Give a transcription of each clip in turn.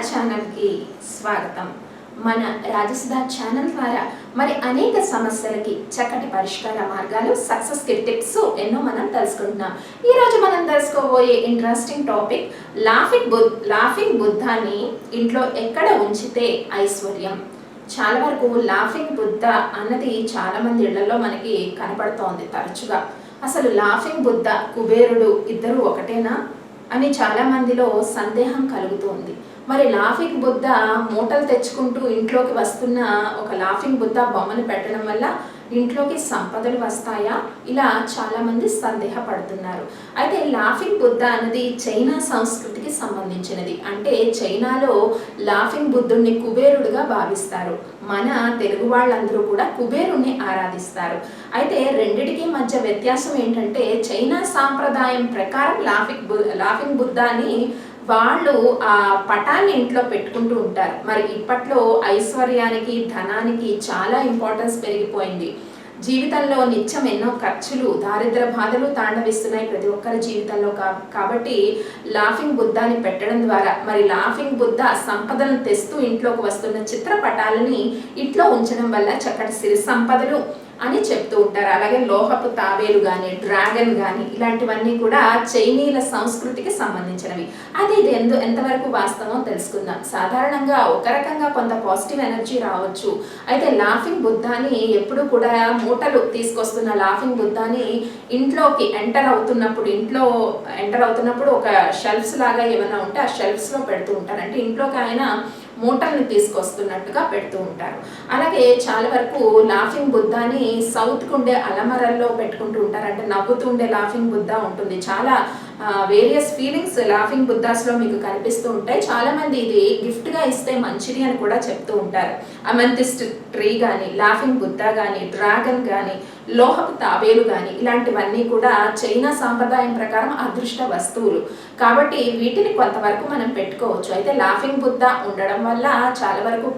ఛానల్కి స్వాగతం. మన రాజసుధా ఛానల్ ద్వారా మరి అనేక సమస్యలకి చక్కటి పరిష్కార మార్గాలు, సక్సెస్ కి టిప్స్ ఎన్నో మనం తెలుసుకుంటున్నాం. ఈ రోజు మనం తెలుసుకోబోయే ఇంట్రెస్టింగ్ టాపిక్ లాఫింగ్ బుద్ధాని ఇంట్లో ఎక్కడ ఉంచితే ఐశ్వర్యం. చాలా వరకు లాఫింగ్ బుద్ధ అన్నది చాలా మంది ఇళ్లలో మనకి కనపడుతోంది తరచుగా. అసలు లాఫింగ్ బుద్ధ, కుబేరుడు ఇద్దరు ఒకటేనా అని చాలా మందిలో సందేహం కలుగుతోంది. మరి లాఫింగ్ బుద్ధ మూటలు తెచ్చుకుంటూ ఇంట్లోకి వస్తున్న ఒక లాఫింగ్ బుద్ధ బొమ్మను పెట్టడం వల్ల ఇంట్లోకి సంపదలు వస్తాయా? ఇలా చాలా మంది సందేహపడుతున్నారు. అయితే లాఫింగ్ బుద్ధ అనేది చైనా సంస్కృతికి సంబంధించినది. అంటే చైనాలో లాఫింగ్ బుద్ధుడిని కుబేరుడుగా భావిస్తారు. మన తెలుగు వాళ్ళందరూ కూడా కుబేరుణ్ణి ఆరాధిస్తారు. అయితే రెండిటికి మధ్య వ్యత్యాసం ఏంటంటే, చైనా సాంప్రదాయం ప్రకారం లాఫింగ్ బుద్ధాని వాళ్ళు ఆ పటాన్ని ఇంట్లో పెట్టుకుంటూ ఉంటారు. మరి ఇప్పట్లో ఐశ్వర్యానికి, ధనానికి చాలా ఇంపార్టెన్స్ పెరిగిపోయింది. జీవితంలో నిత్యం ఎన్నో ఖర్చులు, దారిద్ర బాధలు తాండవిస్తున్నాయి ప్రతి ఒక్కరి జీవితంలో. కాబట్టి లాఫింగ్ బుద్ధాని పెట్టడం ద్వారా మరి లాఫింగ్ బుద్ధ సంపదలను తెస్తూ ఇంట్లోకి వస్తున్న చిత్రపటాలని ఇంట్లో ఉంచడం వల్ల చక్కటి సిరి సంపదలు అని చెప్తూ ఉంటారు. అలాగే లోహపు తాబేలు కానీ, డ్రాగన్ కానీ ఇలాంటివన్నీ కూడా చైనీయుల సంస్కృతికి సంబంధించినవి. అది ఇది ఎంతవరకు వాస్తవం తెలుసుకుందాం. సాధారణంగా ఒక రకంగా కొంత పాజిటివ్ ఎనర్జీ రావచ్చు. అయితే లాఫింగ్ బుద్ధాని ఎప్పుడు కూడా మూటలు తీసుకొస్తున్న లాఫింగ్ బుద్ధాని ఇంట్లోకి ఎంటర్ అవుతున్నప్పుడు ఒక షెల్ఫ్స్ లాగా ఏమైనా ఉంటే ఆ షెల్ఫ్స్లో పెడుతూ ఉంటారు. అంటే ఇంట్లోకి ఆయన మూటల్ని తీసుకొస్తున్నట్టుగా పెడుతూ ఉంటారు. అలాగే చాలా వరకు లాఫింగ్ బుద్ధాని సౌత్కు ఉండే అలమరల్లో పెట్టుకుంటూ ఉంటారు. అంటే నవ్వుతూ ఉండే లాఫింగ్ బుద్ధ ఉంటుంది. చాలా వేరియస్ ఫీలింగ్స్ లాఫింగ్ బుద్ధాస్లో మీకు కనిపిస్తూ ఉంటాయి. చాలా మంది ఇది గిఫ్ట్గా ఇస్తే మంచిది అని కూడా చెప్తూ ఉంటారు. అమెంతిస్ట్ ట్రీ కానీ, లాఫింగ్ బుద్ధ కానీ, డ్రాగన్ కానీ, లోహపు తాబేలు కానీ ఇలాంటివన్నీ కూడా చైనా సాంప్రదాయం ప్రకారం అదృష్ట వస్తువులు. కాబట్టి వీటిని కొంతవరకు మనం పెట్టుకోవచ్చు. అయితే లాఫింగ్ బుద్ధ ఉండడం వల్ల చాలా వరకు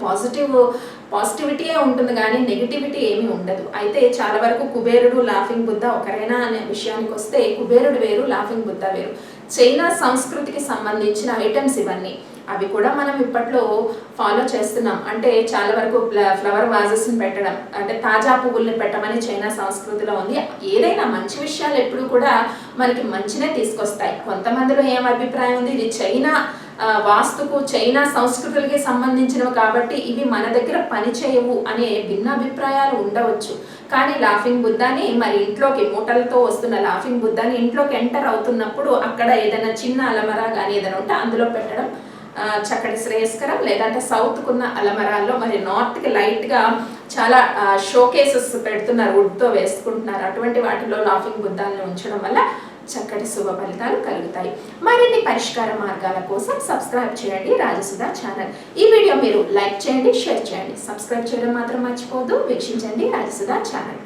పాజిటివిటీయే ఉంటుంది కానీ నెగిటివిటీ ఏమీ ఉండదు. అయితే చాలా వరకు కుబేరుడు, లాఫింగ్ బుద్ధ ఒకరేనా అనే విషయానికి వస్తే కుబేరుడు వేరు, లాఫింగ్ బుద్ధ వేరు. చైనా సంస్కృతికి సంబంధించిన ఐటమ్స్ ఇవన్నీ. అవి కూడా మనం ఇప్పట్లో ఫాలో చేస్తున్నాం. అంటే చాలా వరకు ఫ్లవర్ వాజెస్ని పెట్టడం, అంటే తాజా పువ్వుల్ని పెట్టమని చైనా సంస్కృతిలో ఉంది. ఏదైనా మంచి విషయాలు ఎప్పుడు కూడా మనకి మంచినే తీసుకొస్తాయి. కొంతమందిలో ఏం అభిప్రాయం ఉంది, ఇది చైనా వాస్తుకు, చైనా సంస్కృతులకి సంబంధించినవి కాబట్టి ఇవి మన దగ్గర పనిచేయవు అనే భిన్న అభిప్రాయాలు ఉండవచ్చు. కానీ లాఫింగ్ బుద్ధాని మరి ఇంట్లోకి మూటలతో వస్తున్న లాఫింగ్ బుద్ధాని ఇంట్లోకి ఎంటర్ అవుతున్నప్పుడు అక్కడ ఏదైనా చిన్న అలమరా కానీ ఏదైనా ఉంటే అందులో పెట్టడం చక్కటి శ్రేయస్కరం. లేదంటే సౌత్కున్న అలమరాల్లో మరి నార్త్కి లైట్గా చాలా షోకేసెస్ పెడుతున్నారు, వుడ్తో వేసుకుంటున్నారు. అటువంటి వాటిలో లాఫింగ్ బుద్ధాన్ని ఉంచడం వల్ల చక్కటి శుభ ఫలితాలు కలుగుతాయి. మరిన్ని పరిష్కార మార్గాల కోసం సబ్స్క్రైబ్ చేయండి రాజసుధా ఛానల్. ఈ వీడియో మీరు లైక్ చేయండి, షేర్ చేయండి. సబ్స్క్రైబ్ చేయడం మాత్రం మర్చిపోవద్దు. వీక్షించండి రాజసుధా ఛానల్.